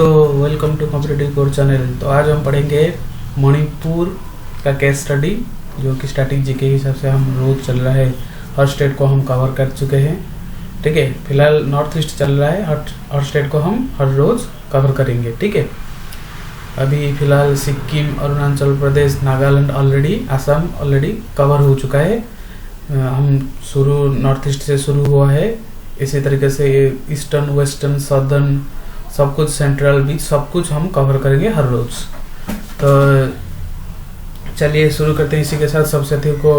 दोस्तों, welcome to competitive core channel. तो आज हम पढ़ेंगे मणिपुर का केस स्टडी, जो कि स्टैटिक जी के हिसाब से हम रोज चल रहा है। हर स्टेट को हम कवर कर चुके हैं। ठीक है, फिलहाल नॉर्थ ईस्ट चल रहा है। हर स्टेट को हम हर रोज कवर करेंगे। ठीक है, अभी फिलहाल Sikkim, Arunachal Pradesh, Nagaland already, Assam already cover हो चुका है। हम शुरू नॉर्थ ईस्ट से शुरू हुआ है। इसी तरीके से ईस्टर्न, वेस्टर्न, सदर्न, सब कुछ, सेंट्रल भी, सब कुछ हम कवर करेंगे हर रोज। तो चलिए शुरू करते हैं। इसी के साथ सब साथियों को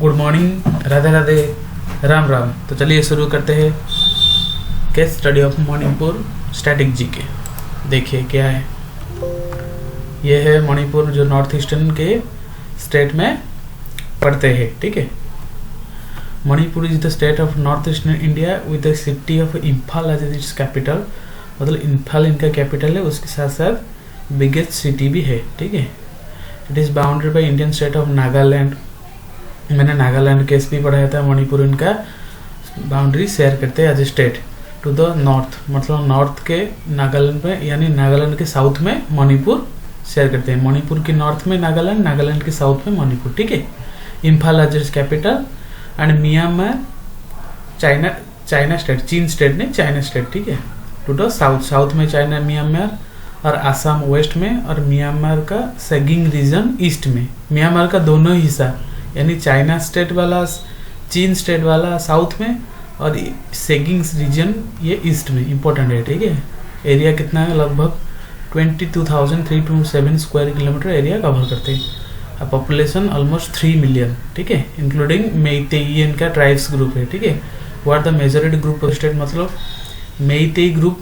गुड मॉर्निंग, राधे राधे, राम राम। तो चलिए शुरू करते हैं case study of Manipur static G के। देखिए क्या है, ये है मणिपुर जो नॉर्थ ईस्टर्न के स्टेट में पड़ते हैं। ठीक है, Manipur is the state of north eastern India with the city of Imphal as its capital. मतलब इम्फाल इनका कैपिटल है, उसके साथ साथ बिगेस्ट सिटी भी है। ठीक है, it is bounded by Indian state of Nagaland. मैंने नागालैंड केस भी पढ़ाया था। मणिपुर इनका बाउंड्री शेयर करते हैं as a state to the north. मतलब नॉर्थ के नागालैंड में, यानी नागालैंड के साउथ में मणिपुर शेयर करते हैं। मणिपुर के नॉर्थ में नागालैंड, नागालैंड के साउथ में मणिपुर। ठीक है, Imphal as its capital and Myanmar China state, चीन स्टेट नहीं, चाइना स्टेट। ठीक है, टू द साउथ में चाइना, म्यांमार, और आसाम वेस्ट में, और म्यांमार का सेगिंग रीजन ईस्ट में। म्यांमार का दोनों हिस्सा, यानी चाइना स्टेट वाला, चीन स्टेट वाला साउथ में, और सेगिंग रीजन ये ईस्ट में। इंपॉर्टेंट है। ठीक है, एरिया कितना है? लगभग 22,327 स्क्वायर किलोमीटर एरिया कवर करते हैं। Population almost 3 million. ठीक है, इंक्लूडिंग मेइतेई, ये इनका ट्राइब्स ग्रुप है। ठीक है, वो are the majority group of state. मतलब मेइतेई ग्रुप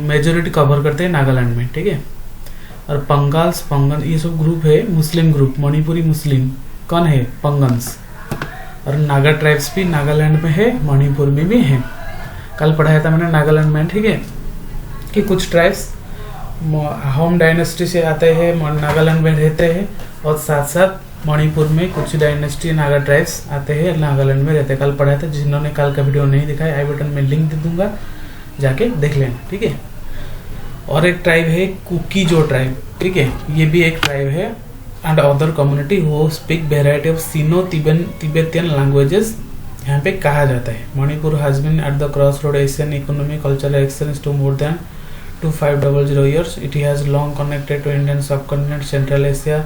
मेजोरिटी कवर करते हैं नागालैंड में। ठीक है, और पंगाल्स, पंगन, ये सब ग्रुप है मुस्लिम ग्रुप, मणिपुरी मुस्लिम। कौन है? पंगन्स। और नागा ट्राइब्स भी नागालैंड में है, मणिपुर में भी है। कल पढ़ाया था मैंने नागालैंड में। ठीक है, कि कुछ ट्राइब्स होम डायनेस्टी से आते हैं, नागालैंड में रहते हैं, और साथ साथ मणिपुर में कुछ डायनेस्टी नागा ट्राइब्स आते हैं, नागालैंड में रहते हैं। कल पढ़ाया था। जिन्होंने कल का वीडियो नहीं दिखा है, आई बटन में लिंक दे दूंगा, जाके देख लेना। ठीक है, और एक ट्राइब है कुकीजो ट्राइब। ठीक है, ये भी एक ट्राइब है। And other community who speak variety of Sino Tibetan languages, यहाँ पे कहा जाता है। Manipur has been at the cross road Asian economic cultural exchange to more than 2500 years. It has long connected to Indian subcontinent, Central Asia,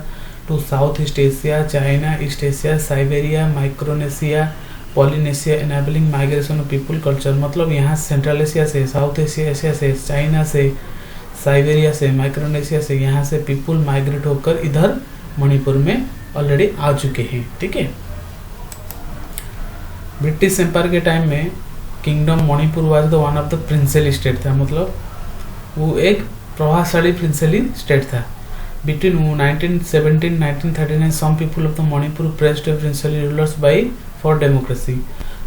to Southeast Asia, China, East Asia, Siberia, Micronesia, Polynesia, enabling migration of people culture। मतलब यहाँ central Asia से, south Asia से, China से, Siberia से, Micronesia से, यहाँ से people migrate होकर इधर मणिपुर में ऑलरेडी आ चुके हैं। ठीक है, ब्रिटिश एम्पायर के टाइम में kingdom Manipur was the one of the princely state था। मतलब वो एक प्रभावशाली प्रिंसेली स्टेट था। Between 1917-1939 some people of the Manipur pressed the princely rulers for democracy.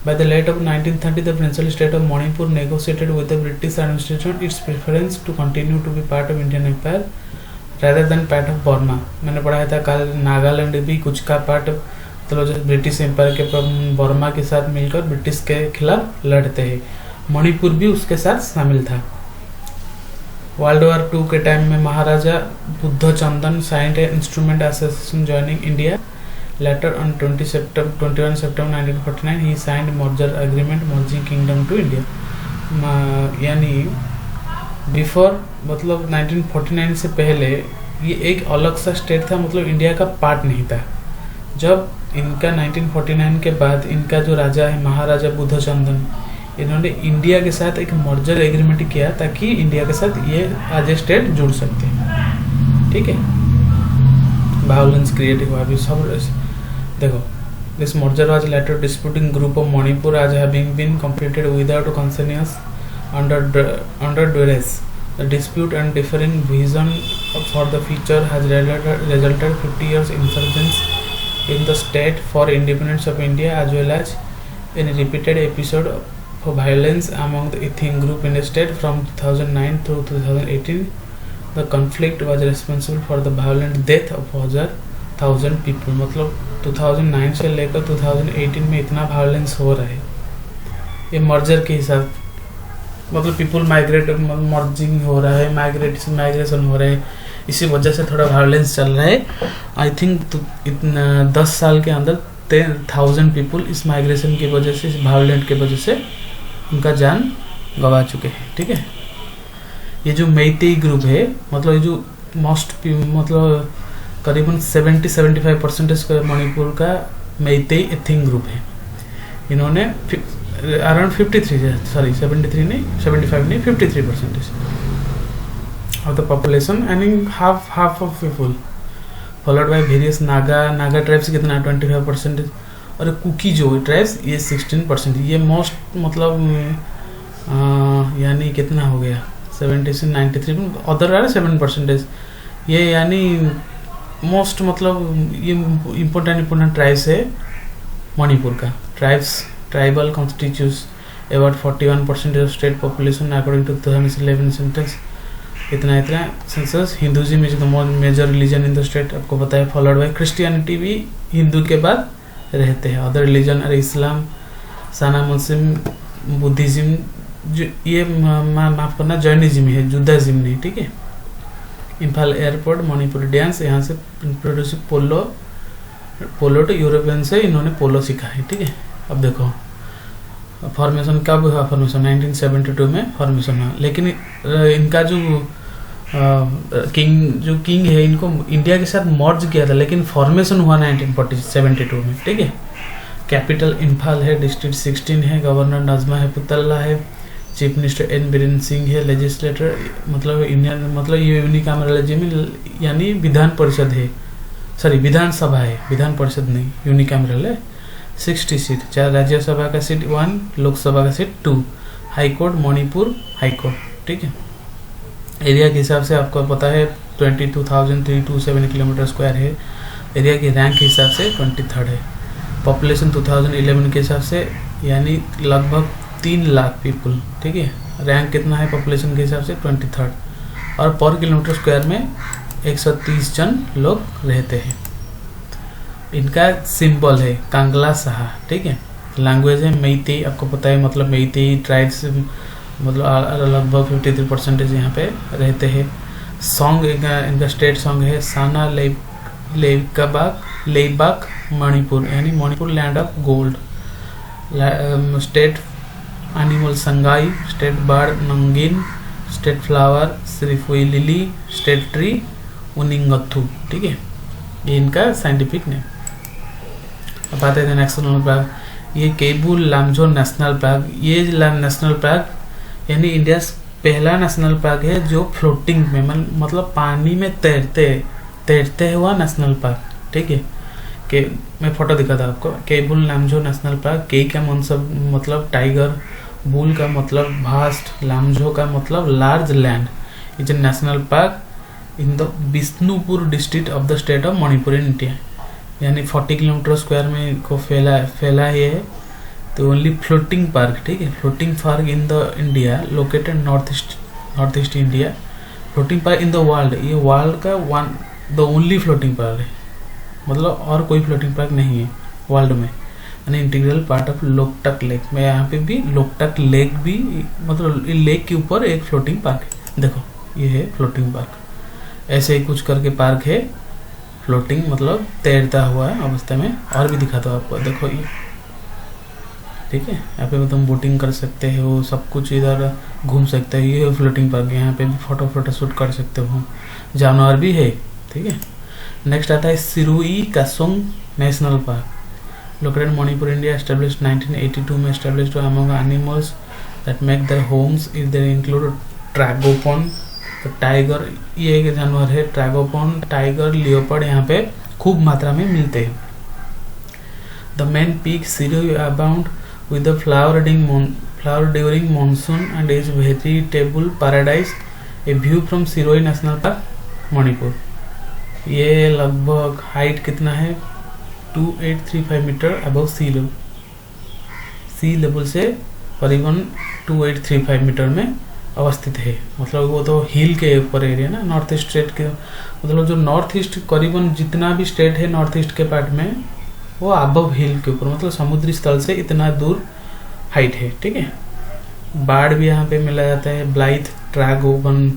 By the late of 1930, the princely state of Manipur negotiated with the British administration its preference to continue to be part of Indian Empire rather than part of Burma। मैंने पढ़ाया था कल, नागालैंड भी कुछ का part, मतलब जो British empire के बर्मा के साथ मिलकर ब्रिटिश के खिलाफ लड़ते हैं। मणिपुर भी उसके साथ शामिल था। वर्ल्ड वॉर 2 के टाइम में Maharaja Budh Chandan signed a instrument association joining India. Later on 21 सितंबर 1949 he signed merger agreement merging kingdom to India. यानी बिफोर, मतलब 1949 से पहले ये एक अलग सा स्टेट था, मतलब इंडिया का पार्ट नहीं था। जब इनका 1949 के बाद इनका जो राजा है महाराजा बुद्ध चंदन, इन्होंने इंडिया के साथ एक मर्जर एग्रीमेंट किया ताकि इंडिया के साथ ये एज ए स्टेट जुड़ सकते हैं। ठीक है, वायलेंस क्रिएट हुआ अभी सब। देखो, this merger was later disputing group of Manipur as having been completed without consensus under duress. The dispute and differing vision for the future has resulted 50 years insurgence in the state for independence of India as well as in repeated episode for violence among the ethnic group in the state from 2009 through 2018. The conflict was responsible for the violent death of 1,000 people। मतलब 2009 से लेकर 2018 में इतना violence हो रहा है। ये merger के हिसाब मतलब पीपल माइग्रेट मर्जिंग हो रहा है, माइग्रेशन हो रहा है, इसी वजह से थोड़ा वायलेंस चल रहा है। आई थिंक तो इतना 10 साल के अंदर 10,000 पीपल इस माइग्रेशन की वजह से, इस वायलेंट की वजह से उनका जान गंवा चुके हैं। ठीक है, ये जो मेइतेई ग्रुप है, मतलब ये जो मतलब करीबन 70-75% मणिपुर का मेइतेई एथिंग ग्रुप है। इन्होंने अराउंड 73 नहीं 75 नहीं 53% of the population, and half of people, followed by various Naga tribes कितना 25%, और कुकी जो ट्राइब्स ये 16%। ये मोस्ट मतलब यानी कितना हो गया 70 से 93, अदर वाले 7%। ये यानी मोस्ट मतलब ये इम्पोर्टेंट ट्राइब्स है मणिपुर का। Tribal constitutes about 41% of state population according to 2011 census. इतना census. Hinduism is the major religion in the state, आपको पता है। फॉलोड बाय क्रिश्चियनिटी भी हिंदू के बाद रहते हैं। अदर रिलीजन अरे इस्लाम, साना मुस्लिम, बुद्धिज्म, जो ये माफ करना जैनिज्म है, जुदाइज्म नहीं। ठीक है। इम्फाल एयरपोर्ट मणिपुरी डांस, यहाँ से इंट्रोड्यूस पोलो टू यूरोपियन से इन्होंने पोलो सीखा है। ठीक है। अब देखो फॉर्मेशन कब हुआ, फॉर्मेशन 1972 में फॉर्मेशन हुआ। लेकिन इनका जो किंग है, इनको इंडिया के साथ मर्ज किया था, लेकिन फॉर्मेशन हुआ 1972 में। ठीक है। कैपिटल इम्फाल है, डिस्ट्रिक्ट 16 है, गवर्नर नजमा हेपतुल्लाह है, chief minister N Biren Singh है, लेजिस्लेटर मतलब इंडियन मतलब ये यूनिकैमरलिज्म यानी विधान परिषद है, सॉरी विधानसभा है, विधान परिषद नहीं, यूनिकैमरल है। 60 सीट, चाहे राज्यसभा का सीट 1, लोकसभा का seat 2, high court Manipur high court. ठीक है। एरिया के हिसाब से आपको पता है 22,327 किलोमीटर स्क्वायर है। एरिया की रैंक के हिसाब से 23rd है। पॉपुलेशन 2011 के हिसाब से यानी लगभग 3 लाख पीपल। ठीक है। रैंक कितना है पॉपुलेशन के हिसाब से 23rd, और पर किलोमीटर स्क्वायर में 130 जन लोग रहते हैं। इनका सिंबल है कांगला साहा। ठीक है। लैंग्वेज है मेइतेई, आपको पता है मतलब मेइतेई ट्राइब्स मतलब लगभग 53% यहाँ पे रहते हैं। सॉन्ग इनका स्टेट सॉन्ग है साना लेबाक मणिपुर, यानी Manipur land of gold. State animal Sangai, state bird Nongin, state flower Shirui lily, state tree Uningthou. ठीक है। ये इनका साइंटिफिक नेम। अब आते थे नेशनल पार्क। ये केबुल लामजो नेशनल पार्क, ये नेशनल पार्क यानी इंडिया पहला नेशनल पार्क है जो फ्लोटिंग में मतलब पानी में तैरते हुआ नेशनल पार्क। ठीक है। के मैं फोटो दिखा था आपको। केबुल लामजो नेशनल पार्क, के का मतलब टाइगर, बुल का मतलब भास्ट, लामजो का मतलब large land. Is a national park in the Bishnupur district of the state of Manipur in India, यानी 40 किलोमीटर स्क्वायर में को फैला है। तो ओनली फ्लोटिंग पार्क। ठीक है। Floating park in the India located north east India. Floating park in the world, ये world का द ओनली फ्लोटिंग पार्क है, मतलब और कोई फ्लोटिंग पार्क नहीं है वर्ल्ड में। यानी integral part of Loktak lake में, यहाँ पे भी लोकटक लेक भी मतलब लेक के ऊपर एक फ्लोटिंग पार्क है। देखो ये है फ्लोटिंग पार्क। ऐसे ही कुछ करके पार्क है फ्लोटिंग मतलब तैरता हुआ अवस्था में। और भी दिखाता हूँ आपको, देखो ये। ठीक है। यहाँ पे तुम बोटिंग कर सकते हो, सब कुछ इधर घूम सकते हो। ये फ्लोटिंग पार्क है, यहाँ पे भी फोटो शूट कर सकते हो, जानवर भी है। ठीक है। नेक्स्ट आता है Shirui Kashong national park, located Manipur India, established 1982 में। Established among animals that make their homes if there include tragopan, तो टाइगर, ये एक जानवर है ट्रैगोपॉन, टाइगर, लियोपर्ड यहाँ पे खूब मात्रा में मिलते हैं। The main peak Shirui abound with the flower during monsoon and is vegetable paradise, a view from Siroi National Park Manipur. ये लगभग हाइट कितना है 2835 मीटर अबव सी लेवल से करीबन 2835 मीटर में अवस्थित है। मतलब वो तो हिल के ऊपर एरिया ना, नॉर्थ ईस्ट स्टेट के, मतलब जो नॉर्थ ईस्ट करीबन जितना भी स्टेट है नॉर्थ ईस्ट के पार्ट में वो अबव हिल के ऊपर, मतलब समुद्री स्थल से इतना दूर हाइट है। ठीक है। बाड़ भी यहाँ पे मिला जाता है, ब्लाइथ ट्रैगोपन,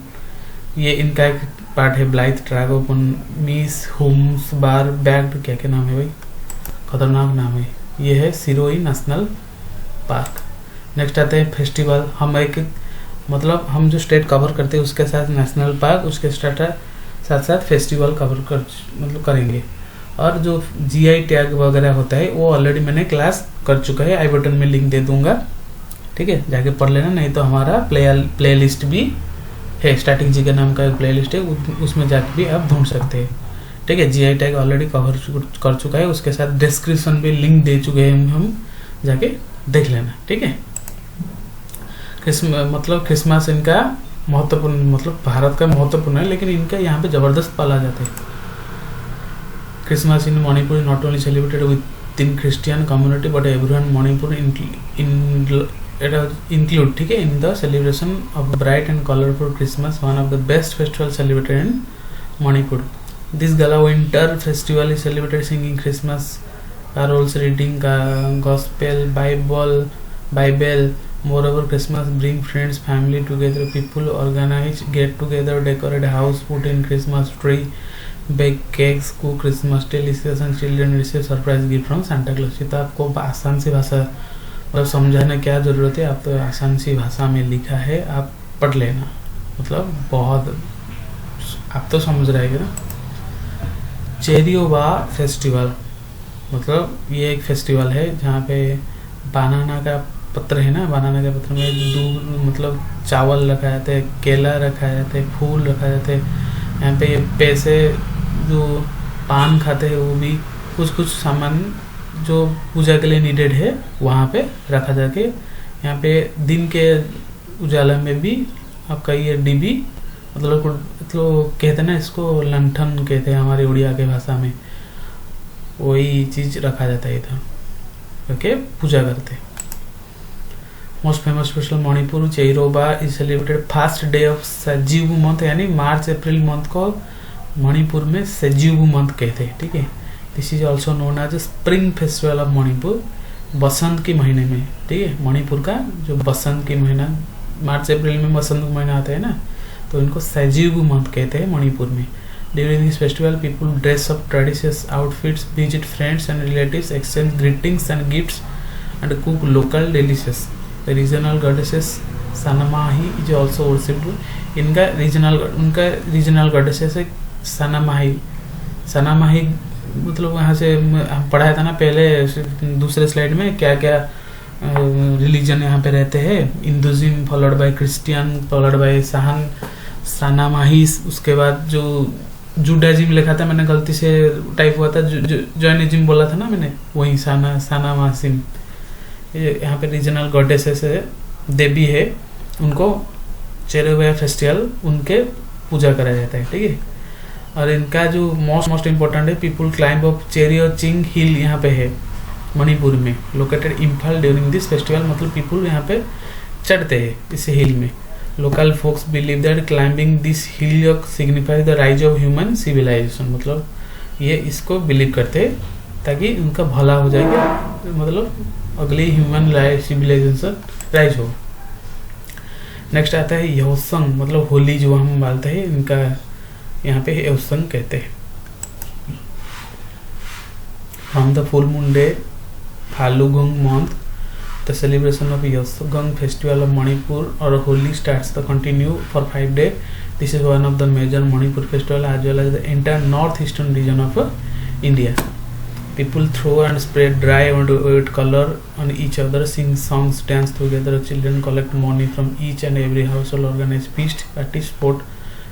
ये इनका एक पार्ट है, ब्लाइथ ट्रैगोपन, मीस हुम्स बार बैग्ड, क्या क्या नाम है भाई, खतरनाक नाम है। ये है सिरोही नेशनल पार्क। नेक्स्ट आते हैं फेस्टिवल। हम एक मतलब हम जो स्टेट कवर करते हैं उसके साथ नेशनल पार्क, उसके साथ साथ फेस्टिवल कवर मतलब करेंगे। और जो जीआई टैग वगैरह होता है वो ऑलरेडी मैंने क्लास कर चुका है, आई बटन में लिंक दे दूंगा, ठीक है, जाके पढ़ लेना। नहीं तो हमारा प्ले लिस्ट भी है, स्टैटिक जी के नाम का एक प्ले लिस्ट है, उसमें जाके भी आप ढूंढ सकते हैं, ठीक है। जीआई टैग ऑलरेडी कवर कर चुका है, उसके साथ डिस्क्रिप्शन भी लिंक दे चुके हैं हम, जाके देख लेना, ठीक है। मतलब क्रिसमस इनका महत्वपूर्ण, मतलब भारत का महत्वपूर्ण है, लेकिन इनका यहाँ पे जबरदस्त पाला जाता है। Christmas in Manipur not only celebrated within Christian community but everyone Manipur include, ठीक है, in the celebration of bright and colourful Christmas, one of the best festival celebrated in Manipur. This gala winter festival is celebrated singing Christmas carols, reading gospel, Bible. Moreover, Christmas bring friends, family together. People organize get together, decorate house, put in Christmas tree, bake cakes, cook Christmas delicious, and children receive surprise gift from Santa Claus। ये तो आपको आसान सी भाषा मतलब समझाने क्या जरूरत है, आप तो आसान सी भाषा में लिखा है, आप पढ़ लेना, मतलब बहुत आप तो समझ रहेंगे ना। चेरियोबा फेस्टिवल, मतलब ये एक फेस्टिवल है जहाँ पे बनाना का पत्र है ना, बनाना के पत्र में दूध मतलब चावल रखा जाता है, केला रखा जाता है, फूल रखा जाता है। यहाँ पे ये पैसे जो पान खाते हैं वो भी कुछ सामान जो पूजा के लिए नीडेड है वहाँ पे रखा जाके, यहाँ पे दिन के उजाला में भी आपका ये डिबी मतलब कहते हैं ना, इसको लंठन कहते हैं हमारी उड़िया के भाषा में, वही चीज रखा जाता है इधर, ओके, पूजा करते। Most famous festival Manipur Cheiraoba is celebrated first day of सजीव मंथ, यानी मार्च अप्रैल मंथ को मणिपुर में सजीव मंथ कहते हैं, ठीक है। This is also known as spring festival of Manipur, बसंत के महीने में, ठीक है। मणिपुर का जो बसंत के महीना, मार्च अप्रैल में बसंत का महीना आता है ना, तो इनको सजीव मंथ कहते हैं मणिपुर में। During this festival, people dress up traditional outfits, visit friends and relatives, exchange greetings and gifts, and cook local dishes. The regional goddesses Sanamahi is also worshipped. उनका regional goddesses है सनामाही। सनामाही मतलब वहाँ से हम पढ़ाया था ना पहले दूसरे स्लाइड में, क्या क्या रिलीजन यहाँ पे रहते हैं। Hinduism followed by Christian followed by Sanamahi, उसके बाद जो जुडाइज्म लिखा था मैंने, गलती से टाइप हुआ था, जैनिज्म बोला था ना मैंने, वही सानामासिम। यहाँ पे रीजनल गॉडेसेस है, देवी है, उनको चेरोबा फेस्टिवल उनके पूजा कराया जाता है, ठीक है। और इनका जो मोस्ट इम्पोर्टेंट है, पीपुल क्लाइंब ऑफ चेरियोचिंग हिल यहाँ पे है मणिपुर में, located Imphal during this festival, मतलब पीपुल यहाँ पे चढ़ते हैं इस हिल में। Local folks believe that climbing this hillock signifies the rise of human civilization, मतलब ये इसको बिलीव करते हैं ताकि उनका भला हो जाएगा, मतलब अगली ह्यूमन सिविलाइजेशन राइज हो। नेक्स्ट आता है योसंग, मतलब होली जो हम मानते हैं, इनका यहाँ पे योसंग कहते हैं। From the full moon day Phalgun month, the celebration of Yosung festival of Manipur or Holi starts to continue for 5 days. This is one of the major Manipur festival as well as the entire northeastern region of India. People throw and spread dry and wet color on each other, sing songs, dance together. Children collect money from each and every household, organize feast, party, sport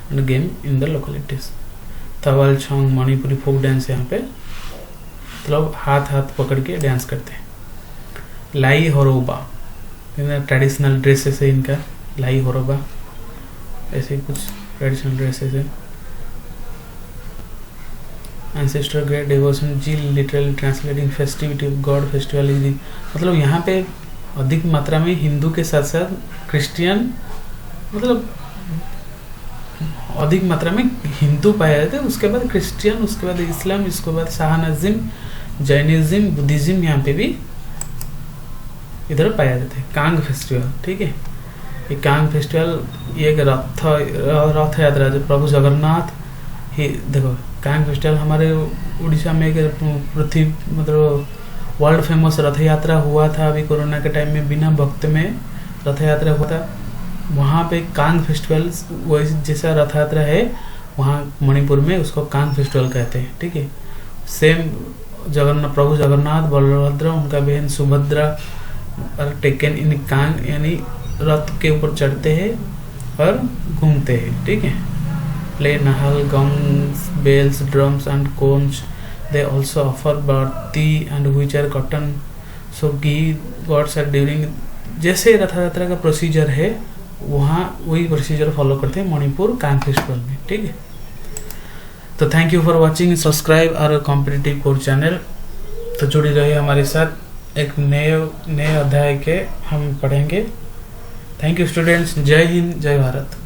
and game in the localities. Tawal Chong Manipuri folk dance यहाँ पे मतलब हाथ पकड़ के dance करते हैं। लाई होरोबा traditional dresses है इनका, लाई होरोबा ऐसे कुछ ट्रेडिशनल ड्रेसेस है। एंसेस्टर ग्रेट डिवोशन जी literally translating festivity of god festival is, मतलब यहाँ पे अधिक मात्रा में हिंदू के साथ साथ क्रिश्चियन, मतलब अधिक मात्रा में हिंदू पाए जाते हैं, उसके बाद क्रिश्चियन, उसके बाद इस्लाम, इसके बाद शाहनज़िम, जैनिज्म, बुद्धिज्म यहाँ पे भी इधर पाया जाता है। कांग फेस्टिवल, ठीक है। ये कांग फेस्टिवल ये एक रथ यात्रा जो प्रभु जगन्नाथ ही देखो कांग फेस्टिवल हमारे उड़ीसा में एक पृथ्वी मतलब वर्ल्ड फेमस रथ यात्रा हुआ था अभी कोरोना के टाइम में बिना भक्त में रथ यात्रा हुआ था। वहाँ पे कांग फेस्टिवल वही जैसा रथ यात्रा है वहाँ मणिपुर में उसको कांग फेस्टिवल कहते हैं। ठीक है, सेम प्रभु जगन्नाथ बलभद्र उनका बहन सुभद्रा टेकन इन कांग यानी रथ के ऊपर चढ़ते हैं और घूमते हैं। ठीक है, प्ले नहल gongs bells drums and conchs they also offer barti and which are cotton so ghee gods are during जैसे रथ यात्रा का प्रोसीजर है वहाँ वही प्रोसीजर फॉलो करते हैं मणिपुर कांग फेस्टिवल में। ठीक है, तो thank you for watching, subscribe और कॉम्पिटिटिव कोर्स चैनल। तो जुड़ी रहिए हमारे साथ, एक नए अध्याय के हम पढ़ेंगे। थैंक यू स्टूडेंट्स, जय हिंद जय भारत।